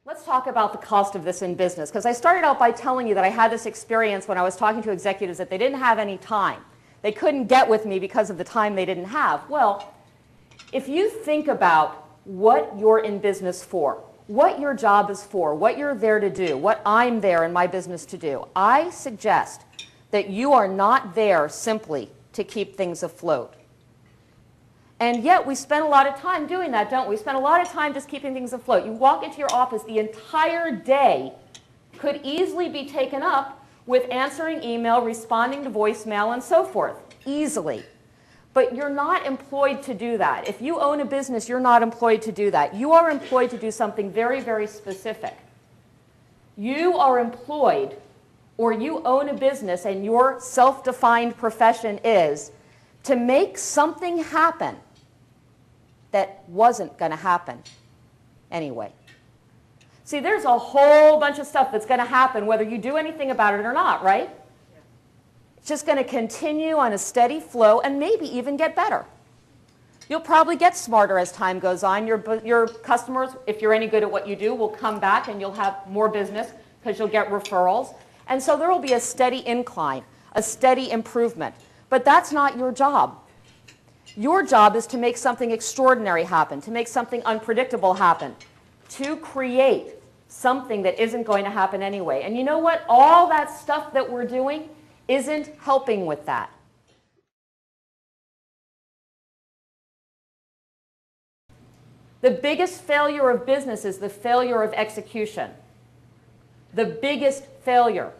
Let's talk about the cost of this in business, because I started out by telling you that I had this experience when I was talking to executives that they didn't have any time. They couldn't get with me because of the time they didn't have. Well, if you think about what you're in business for, what your job is for, what you're there to do, what I'm there in my business to do, I suggest that you are not there simply to keep things afloat. And yet we spend a lot of time doing that, don't we? We spend a lot of time just keeping things afloat. You walk into your office, the entire day could easily be taken up with answering email, responding to voicemail, and so forth, easily. But you're not employed to do that. If you own a business, you're not employed to do that. You are employed to do something very, very specific. You are employed, or you own a business, and your self-defined profession is to make something happen that wasn't going to happen anyway. See, there's a whole bunch of stuff that's going to happen whether you do anything about it or not, right? Yeah. It's just going to continue on a steady flow and maybe even get better. You'll probably get smarter as time goes on. Your customers, if you're any good at what you do, will come back and you'll have more business because you'll get referrals. And so there will be a steady incline, a steady improvement. But that's not your job. Your job is to make something extraordinary happen, to make something unpredictable happen, to create something that isn't going to happen anyway. And you know what? All that stuff that we're doing isn't helping with that. The biggest failure of business is the failure of execution. The biggest failure.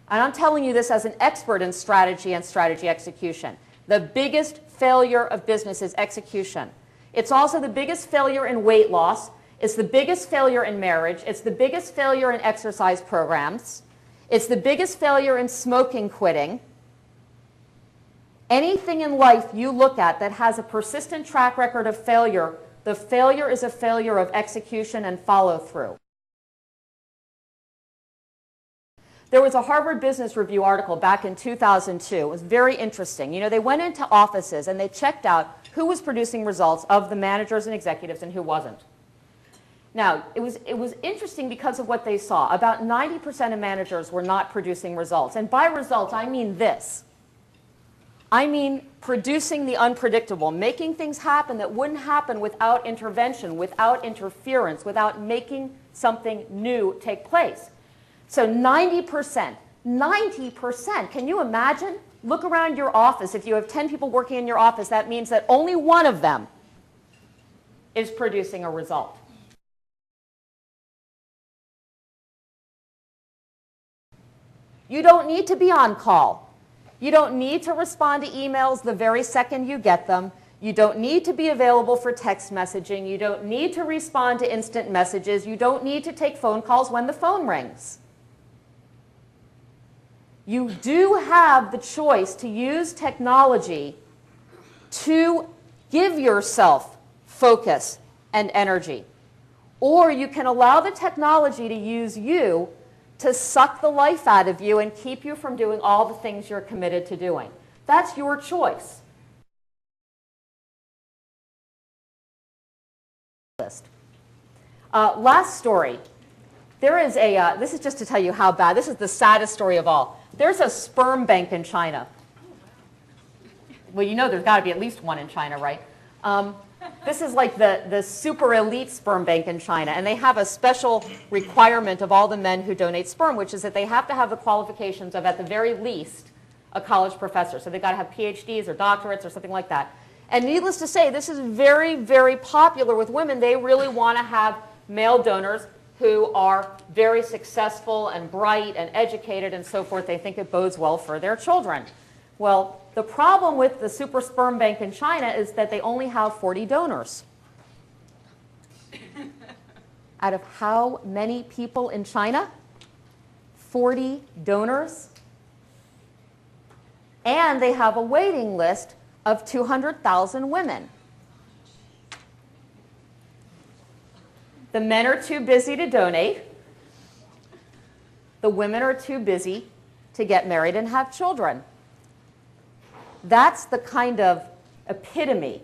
And I'm telling you this as an expert in strategy and strategy execution. The biggest failure of business is execution. It's also the biggest failure in weight loss. It's the biggest failure in marriage. It's the biggest failure in exercise programs. It's the biggest failure in smoking quitting. Anything in life you look at that has a persistent track record of failure, the failure is a failure of execution and follow-through. There was a Harvard Business Review article back in 2002. It was very interesting. You know, they went into offices and they checked out who was producing results of the managers and executives and who wasn't. Now, it was interesting because of what they saw. About 90% of managers were not producing results. And by results, I mean this. I mean producing the unpredictable, making things happen that wouldn't happen without intervention, without interference, without making something new take place. So 90%, can you imagine? Look around your office. If you have 10 people working in your office, that means that only one of them is producing a result. You don't need to be on call. You don't need to respond to emails the very second you get them. You don't need to be available for text messaging. You don't need to respond to instant messages. You don't need to take phone calls when the phone rings. You do have the choice to use technology to give yourself focus and energy. Or you can allow the technology to use you to suck the life out of you and keep you from doing all the things you're committed to doing. That's your choice. Last story. There is a, this is just to tell you how bad, this is the saddest story of all. There's a sperm bank in China. Well, you know there's got to be at least one in China, right? This is like the super elite sperm bank in China, and they have a special requirement of all the men who donate sperm, which is that they have to have the qualifications of, at the very least, a college professor. So they've got to have PhDs or doctorates or something like that. And needless to say, this is very, very popular with women. They really want to have male donors who are very successful and bright and educated and so forth. They think it bodes well for their children. Well, the problem with the super sperm bank in China is that they only have 40 donors. Out of how many people in China? 40 donors. And they have a waiting list of 200,000 women. The men are too busy to donate. The women are too busy to get married and have children. That's the kind of epitome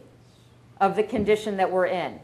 of the condition that we're in.